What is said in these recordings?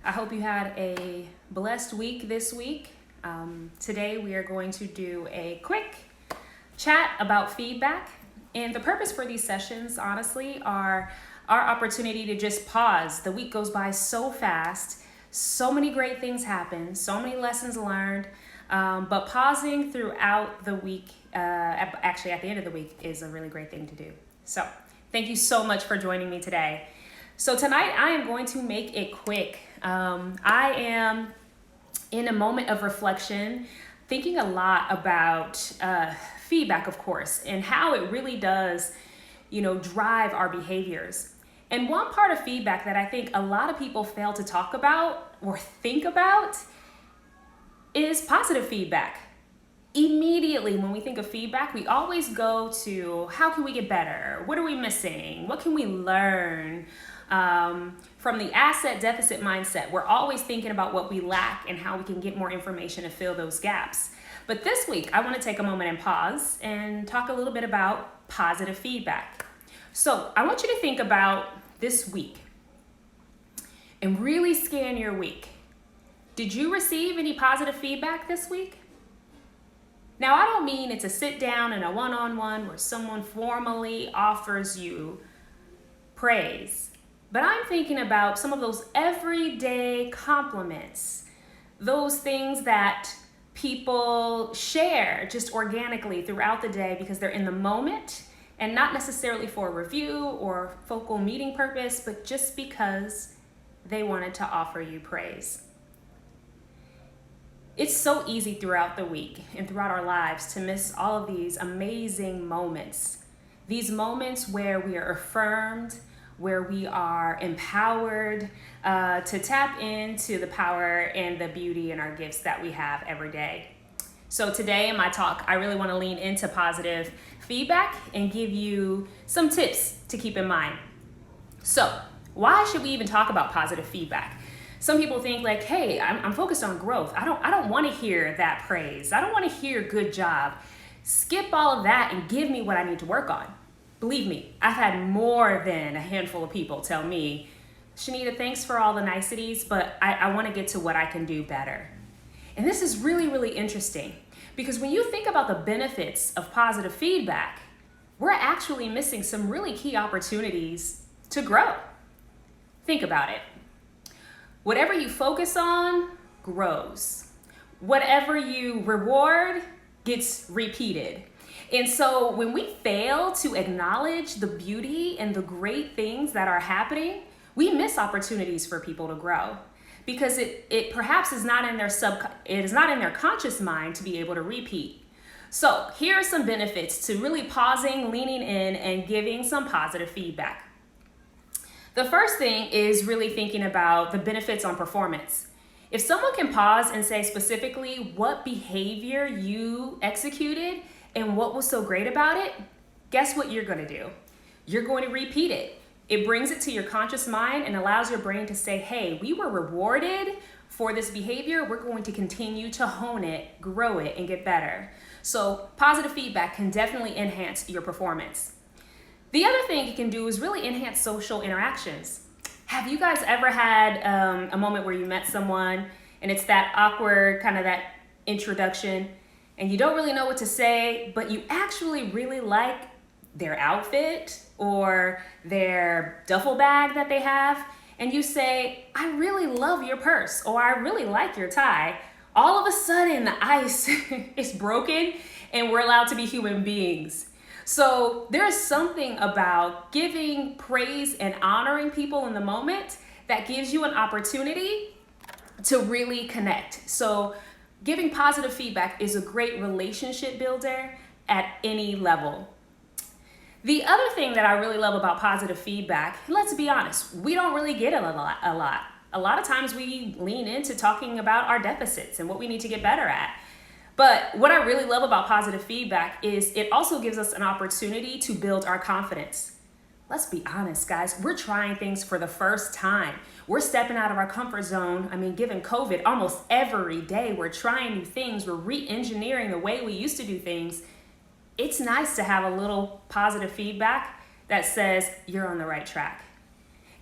I hope you had a blessed week this week. Today we are going to do a quick chat about feedback. And the purpose for these sessions, honestly, are our opportunity to just pause. The week goes by so fast. So many great things happen, so many lessons learned. But pausing throughout the week, actually at the end of the week, is a really great thing to do. So thank you so much for joining me today. So tonight I am going to make it quick. I am in a moment of reflection, thinking a lot about feedback, of course, and how it really does, drive our behaviors. And one part of feedback that I think a lot of people fail to talk about or think about is positive feedback. Immediately when we think of feedback, we always go to how can we get better? What are we missing? What can we learn? From the asset deficit mindset, we're always thinking about what we lack and how we can get more information to fill those gaps. But this week, I want to take a moment and pause and talk a little bit about positive feedback. So I want you to think about this week and really scan your week. Did you receive any positive feedback this week? Now, I don't mean it's a sit down and a one-on-one where someone formally offers you praise, but I'm thinking about some of those everyday compliments, those things that people share just organically throughout the day because they're in the moment and not necessarily for a review or focal meeting purpose, but just because they wanted to offer you praise. It's so easy throughout the week and throughout our lives to miss all of these amazing moments. These moments where we are affirmed, where we are empowered to tap into the power and the beauty and our gifts that we have every day. So today in my talk, I really want to lean into positive feedback and give you some tips to keep in mind. So why should we even talk about positive feedback? Some people think like, hey, I'm focused on growth. I don't want to hear that praise. I don't want to hear good job. Skip all of that and give me what I need to work on. Believe me, I've had more than a handful of people tell me, Shanita, thanks for all the niceties, but I want to get to what I can do better. And this is really, really interesting because when you think about the benefits of positive feedback, we're actually missing some really key opportunities to grow. Think about it. Whatever you focus on grows. Whatever you reward gets repeated. And so when we fail to acknowledge the beauty and the great things that are happening, we miss opportunities for people to grow because it perhaps is not in their conscious mind to be able to repeat. So here are some benefits to really pausing, leaning in, and giving some positive feedback. The first thing is really thinking about the benefits on performance. If someone can pause and say specifically what behavior you executed and what was so great about it, guess what you're going to do? You're going to repeat it. It brings it to your conscious mind and allows your brain to say, hey, we were rewarded for this behavior. We're going to continue to hone it, grow it, and get better. So positive feedback can definitely enhance your performance. The other thing it can do is really enhance social interactions. Have you guys ever had a moment where you met someone and it's that awkward kind of that introduction and you don't really know what to say, but you actually really like their outfit or their duffel bag that they have, and you say, I really love your purse, or I really like your tie. All of a sudden the ice is broken and we're allowed to be human beings. So there's something about giving praise and honoring people in the moment that gives you an opportunity to really connect. So giving positive feedback is a great relationship builder at any level. The other thing that I really love about positive feedback, let's be honest, we don't really get it a lot. A lot of times we lean into talking about our deficits and what we need to get better at. But what I really love about positive feedback is it also gives us an opportunity to build our confidence. Let's be honest, guys, we're trying things for the first time. We're stepping out of our comfort zone. Given COVID, almost every day we're trying new things. We're re-engineering the way we used to do things. It's nice to have a little positive feedback that says you're on the right track.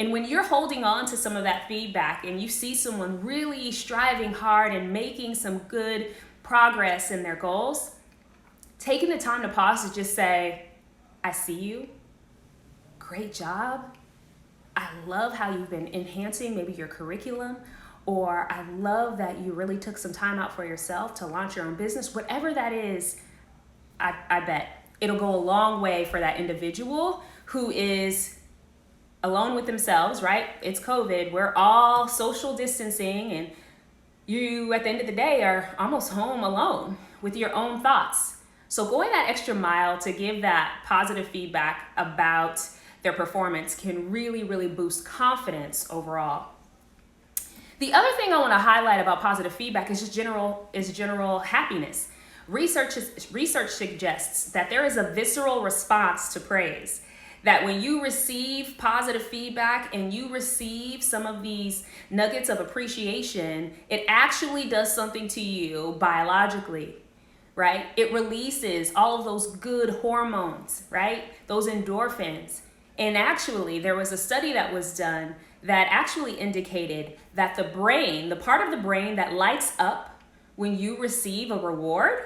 And when you're holding on to some of that feedback and you see someone really striving hard and making some good progress in their goals, taking the time to pause to just say, I see you. Great job. I love how you've been enhancing maybe your curriculum, or I love that you really took some time out for yourself to launch your own business. Whatever that is, I bet it'll go a long way for that individual who is alone with themselves, right? It's COVID. We're all social distancing, and you, at the end of the day, are almost home alone with your own thoughts. So going that extra mile to give that positive feedback about their performance can really, really boost confidence overall. The other thing I want to highlight about positive feedback is just general happiness. Research suggests that there is a visceral response to praise. That when you receive positive feedback and you receive some of these nuggets of appreciation, it actually does something to you biologically, right? It releases all of those good hormones, right? Those endorphins. And actually, there was a study that was done that actually indicated that the brain, the part of the brain that lights up when you receive a reward,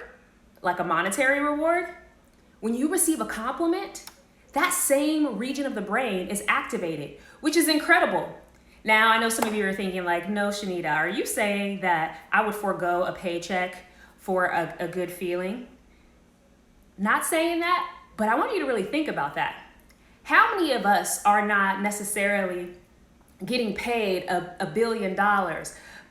like a monetary reward, when you receive a compliment, that same region of the brain is activated, which is incredible. Now, I know some of you are thinking like, no, Shanita, are you saying that I would forego a paycheck for a good feeling? Not saying that, but I want you to really think about that. How many of us are not necessarily getting paid $1 billion,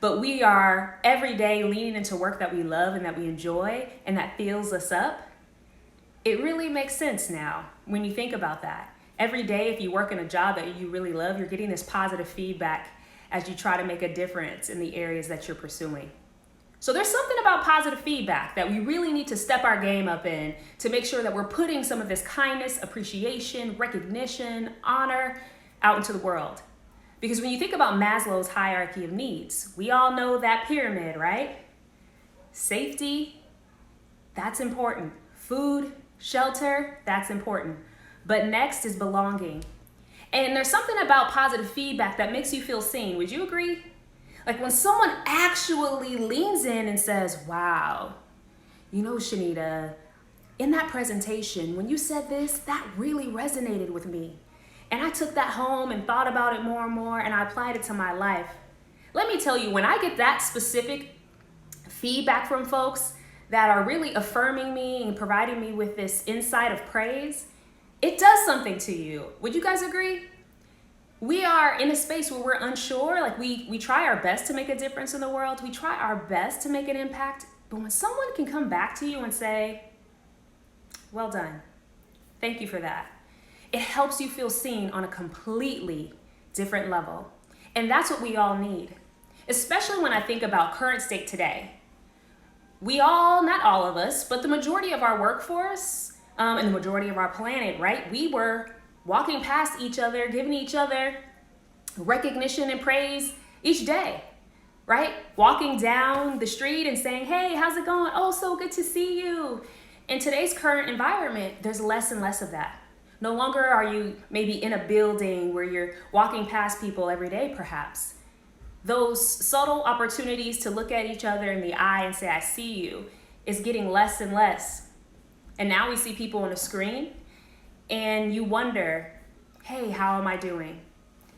but we are every day leaning into work that we love and that we enjoy and that fills us up? It really makes sense now when you think about that. Every day, if you work in a job that you really love, you're getting this positive feedback as you try to make a difference in the areas that you're pursuing. So there's something about positive feedback that we really need to step our game up in to make sure that we're putting some of this kindness, appreciation, recognition, honor out into the world. Because when you think about Maslow's hierarchy of needs, we all know that pyramid, right? Safety, that's important. Food, shelter, that's important. But next is belonging. And there's something about positive feedback that makes you feel seen. Would you agree? Like when someone actually leans in and says, wow, you know, Shanita, in that presentation, when you said this, that really resonated with me. And I took that home and thought about it more and more, and I applied it to my life. Let me tell you, when I get that specific feedback from folks that are really affirming me and providing me with this insight of praise, it does something to you. Would you guys agree? We are in a space where we're unsure, like we try our best to make a difference in the world. We try our best to make an impact. But when someone can come back to you and say, well done, thank you for that, it helps you feel seen on a completely different level. And that's what we all need, especially when I think about current state today. We all, not all of us, but the majority of our workforce and the majority of our planet, right? We were walking past each other, giving each other recognition and praise each day, right? Walking down the street and saying, hey, how's it going? Oh, so good to see you. In today's current environment, there's less and less of that. No longer are you maybe in a building where you're walking past people every day, perhaps. Those subtle opportunities to look at each other in the eye and say, I see you, is getting less and less. And now we see people on a screen and you wonder, hey, how am I doing?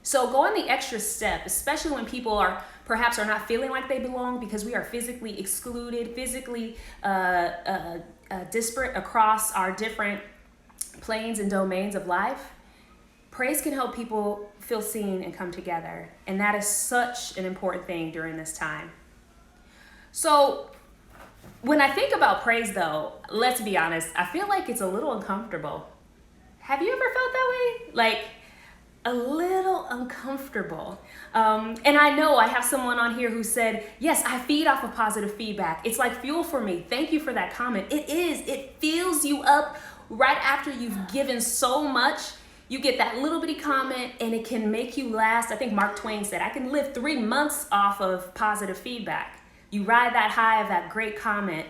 So go on the extra step, especially when people are perhaps are not feeling like they belong because we are physically excluded, physically disparate across our different planes and domains of life. Praise can help people feel seen and come together. And that is such an important thing during this time. So when I think about praise though, let's be honest, I feel like it's a little uncomfortable. Have you ever felt that way? Like a little uncomfortable. And I know I have someone on here who said, yes, I feed off of positive feedback. It's like fuel for me. Thank you for that comment. It is. It fills you up right after you've given so much. You get that little bitty comment and it can make you last. I think Mark Twain said, I can live 3 months off of positive feedback. You ride that high of that great comment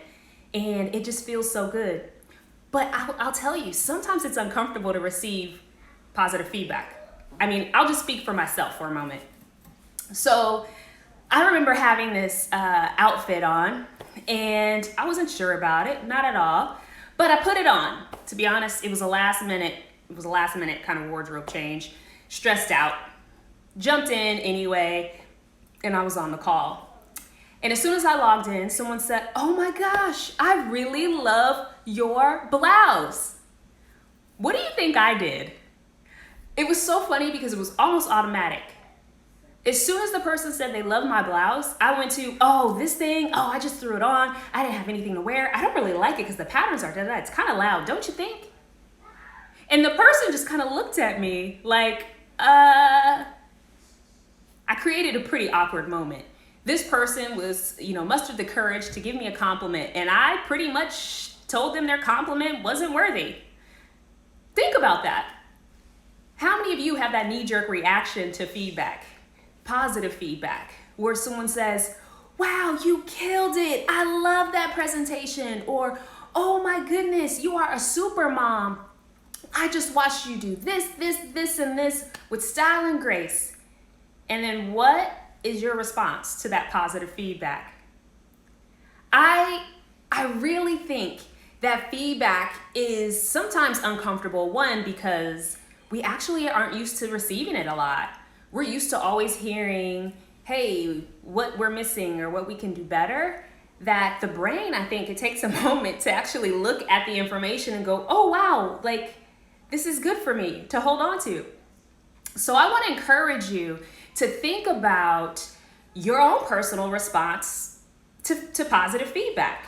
and it just feels so good. But I'll tell you, sometimes it's uncomfortable to receive positive feedback. I'll just speak for myself for a moment. So I remember having this outfit on, and I wasn't sure about it, not at all, but I put it on. To be honest, it was a last minute kind of wardrobe change. Stressed out, jumped in anyway, and I was on the call. And as soon as I logged in, someone said, "Oh my gosh, I really love your blouse." What do you think I did? It was so funny because it was almost automatic. As soon as the person said they love my blouse, I went to, this thing, I just threw it on. I didn't have anything to wear. I don't really like it because the patterns are da-da. It's kind of loud, don't you think? And the person just kind of looked at me like, I created a pretty awkward moment. This person was, mustered the courage to give me a compliment, and I pretty much told them their compliment wasn't worthy. Think about that. How many of you have that knee-jerk reaction to feedback? Positive feedback, where someone says, "Wow, you killed it. I love that presentation." Or, "Oh my goodness, you are a super mom. I just watched you do this, and this with style and grace." And then what is your response to that positive feedback? I really think that feedback is sometimes uncomfortable. One, because we actually aren't used to receiving it a lot. We're used to always hearing, hey, what we're missing or what we can do better, that the brain, I think it takes a moment to actually look at the information and go, "Oh, wow, this is good for me to hold on to." So I want to encourage you to think about your own personal response to positive feedback.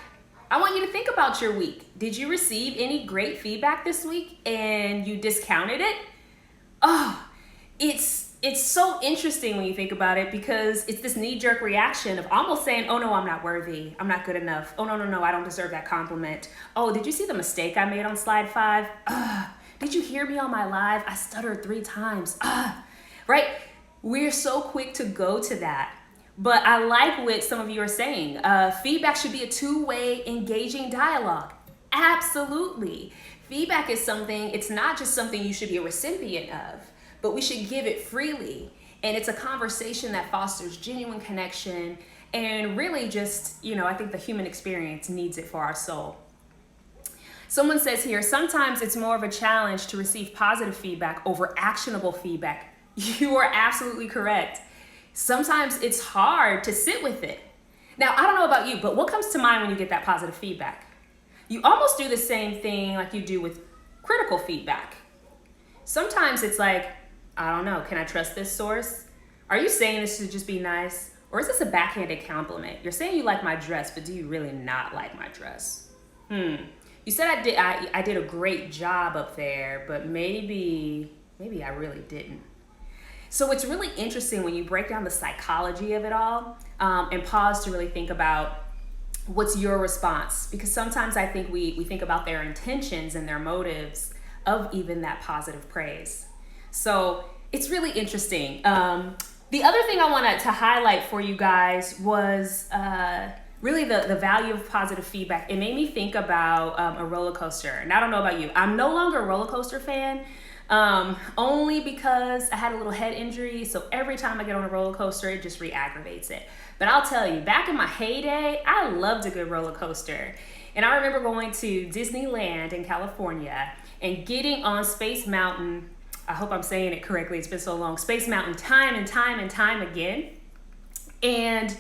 I want you to think about your week. Did you receive any great feedback this week and you discounted it? It's so interesting when you think about it, because it's this knee-jerk reaction of almost saying, "Oh no, I'm not worthy. I'm not good enough. Oh no, I don't deserve that compliment. Oh, did you see the mistake I made on slide 5? Did you hear me on my live? I stuttered 3 times. Right? We're so quick to go to that. But I like what some of you are saying. Feedback should be a two-way engaging dialogue. Absolutely. Feedback is something, it's not just something you should be a recipient of, but we should give it freely. And it's a conversation that fosters genuine connection and really just, I think the human experience needs it for our soul. Someone says here, sometimes it's more of a challenge to receive positive feedback over actionable feedback. You are absolutely correct. Sometimes it's hard to sit with it. Now, I don't know about you, but what comes to mind when you get that positive feedback? You almost do the same thing like you do with critical feedback. Sometimes it's like, I don't know, can I trust this source? Are you saying this to just be nice? Or is this a backhanded compliment? You're saying you like my dress, but do you really not like my dress? You said I did a great job up there, but maybe I really didn't. So it's really interesting when you break down the psychology of it all and pause to really think about what's your response. Because sometimes I think we think about their intentions and their motives of even that positive praise. So it's really interesting. The other thing I wanted to highlight for you guys was really the value of positive feedback. It made me think about a roller coaster. And I don't know about you. I'm no longer a roller coaster fan, only because I had a little head injury. So every time I get on a roller coaster, it just re-aggravates it. But I'll tell you, back in my heyday, I loved a good roller coaster. And I remember going to Disneyland in California and getting on Space Mountain. I hope I'm saying it correctly. It's been so long. Space Mountain time and time again. And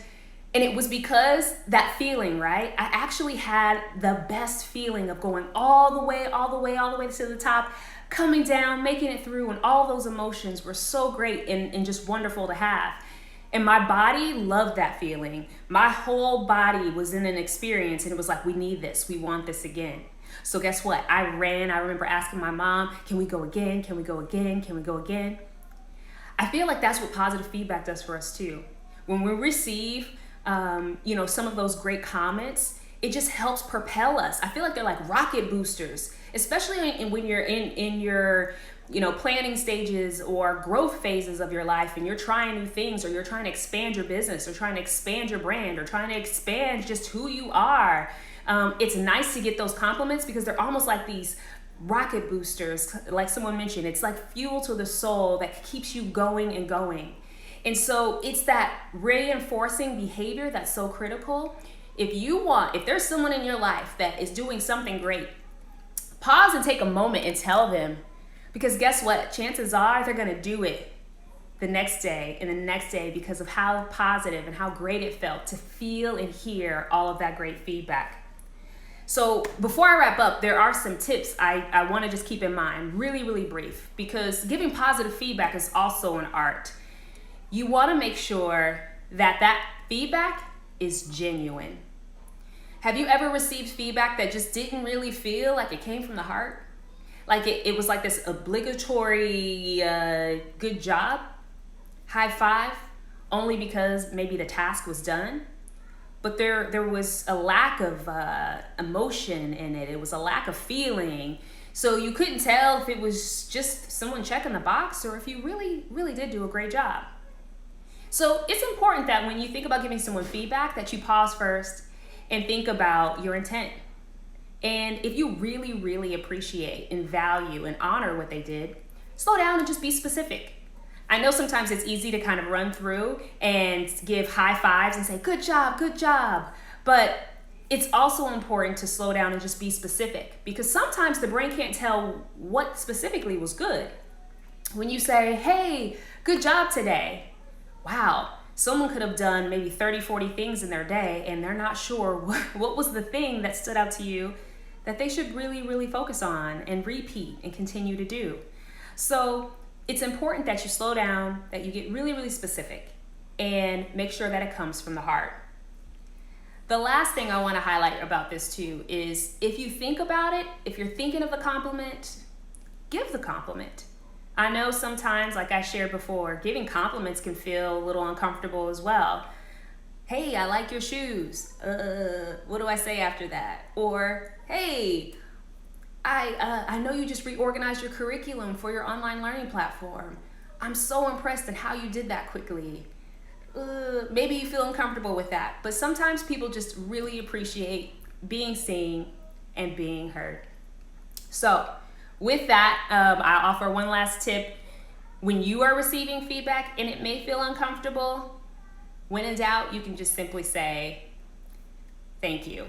it was because that feeling, right? I actually had the best feeling of going all the way to the top, coming down, making it through, and all those emotions were so great and just wonderful to have. And my body loved that feeling. My whole body was in an experience, and it was like, we need this. We want this again. So guess what? I remember asking my mom, can we go again? Can we go again? Can we go again? I feel like that's what positive feedback does for us too. When we receive, some of those great comments, it just helps propel us. I feel like they're like rocket boosters, especially when you're in your planning stages or growth phases of your life, and you're trying new things, or you're trying to expand your business, or trying to expand your brand, or trying to expand just who you are. It's nice to get those compliments because they're almost like these rocket boosters, like someone mentioned. It's like fuel to the soul that keeps you going and going. And so it's that reinforcing behavior that's so critical. If there's someone in your life that is doing something great, pause and take a moment and tell them, because guess what? Chances are they're going to do it the next day and the next day because of how positive and how great it felt to feel and hear all of that great feedback. So before I wrap up, there are some tips I want to just keep in mind, really, really brief, because giving positive feedback is also an art. You want to make sure that that feedback is genuine. Have you ever received feedback that just didn't really feel like it came from the heart? Like it was like this obligatory good job, high five, only because maybe the task was done? But there was a lack of emotion in it. It was a lack of feeling. So you couldn't tell if it was just someone checking the box or if you really, really did do a great job. So it's important that when you think about giving someone feedback that you pause first and think about your intent. And if you really, really appreciate and value and honor what they did, slow down and just be specific. I know sometimes it's easy to kind of run through and give high fives and say, good job, but it's also important to slow down and just be specific, because sometimes the brain can't tell what specifically was good. When you say, hey, good job today, wow, someone could have done maybe 30, 40 things in their day and they're not sure what was the thing that stood out to you that they should really, really focus on and repeat and continue to do. So it's important that you slow down, that you get really, really specific, and make sure that it comes from the heart. The last thing I want to highlight about this too is, if you think about it, if you're thinking of the compliment, give the compliment. I know sometimes, like I shared before, giving compliments can feel a little uncomfortable as well. Hey, I like your shoes. What do I say after that? Or, hey, I know you just reorganized your curriculum for your online learning platform. I'm so impressed at how you did that quickly. Maybe you feel uncomfortable with that, but sometimes people just really appreciate being seen and being heard. So with that, I offer one last tip. When you are receiving feedback and it may feel uncomfortable, when in doubt, you can just simply say, thank you.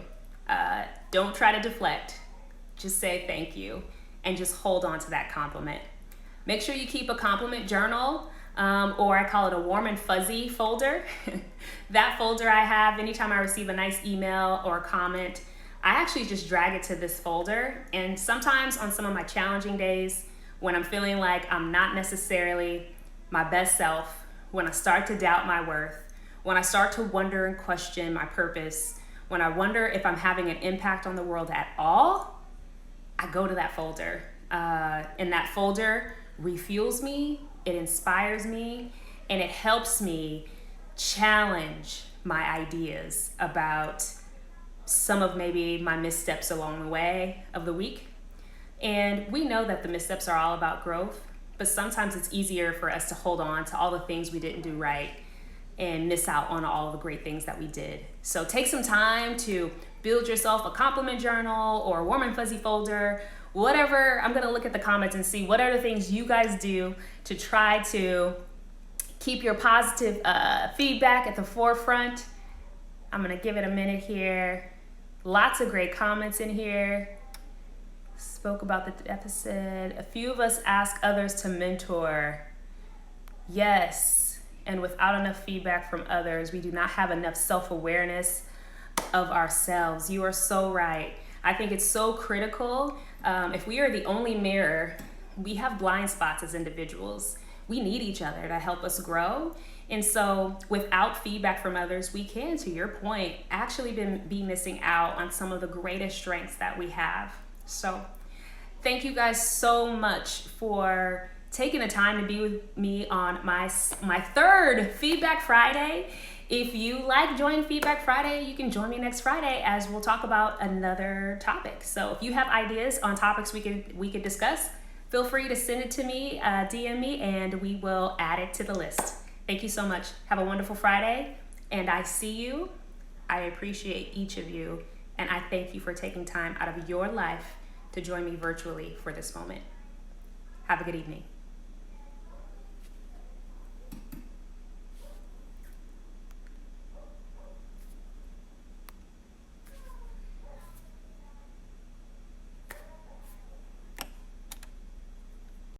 Don't try to deflect. Just say thank you and just hold on to that compliment. Make sure you keep a compliment journal, or I call it a warm and fuzzy folder. That folder I have, anytime I receive a nice email or a comment, I actually just drag it to this folder. And sometimes on some of my challenging days, when I'm feeling like I'm not necessarily my best self, when I start to doubt my worth, when I start to wonder and question my purpose, when I wonder if I'm having an impact on the world at all, I go to that folder. And that folder refuels me, it inspires me, and it helps me challenge my ideas about some of maybe my missteps along the way of the week. And we know that the missteps are all about growth, but sometimes it's easier for us to hold on to all the things we didn't do right and miss out on all the great things that we did. So take some time to build yourself a compliment journal or a warm and fuzzy folder, whatever. I'm gonna look at the comments and see what are the things you guys do to try to keep your positive feedback at the forefront. I'm gonna give it a minute here. Lots of great comments in here. Spoke about the deficit. A few of us ask others to mentor. Yes, and without enough feedback from others, we do not have enough self-awareness of ourselves. You are so right. I think it's so critical. If we are the only mirror, we have blind spots as individuals. We need each other to help us grow. And so without feedback from others, we can, to your point, actually be missing out on some of the greatest strengths that we have. So thank you guys so much for taking the time to be with me on my third Feedback Friday. If you like joining Feedback Friday, you can join me next Friday as we'll talk about another topic. So if you have ideas on topics we could discuss, feel free to send it to me, DM me, and we will add it to the list. Thank you so much. Have a wonderful Friday, and I see you. I appreciate each of you, and I thank you for taking time out of your life to to join me virtually for this moment. Have a good evening.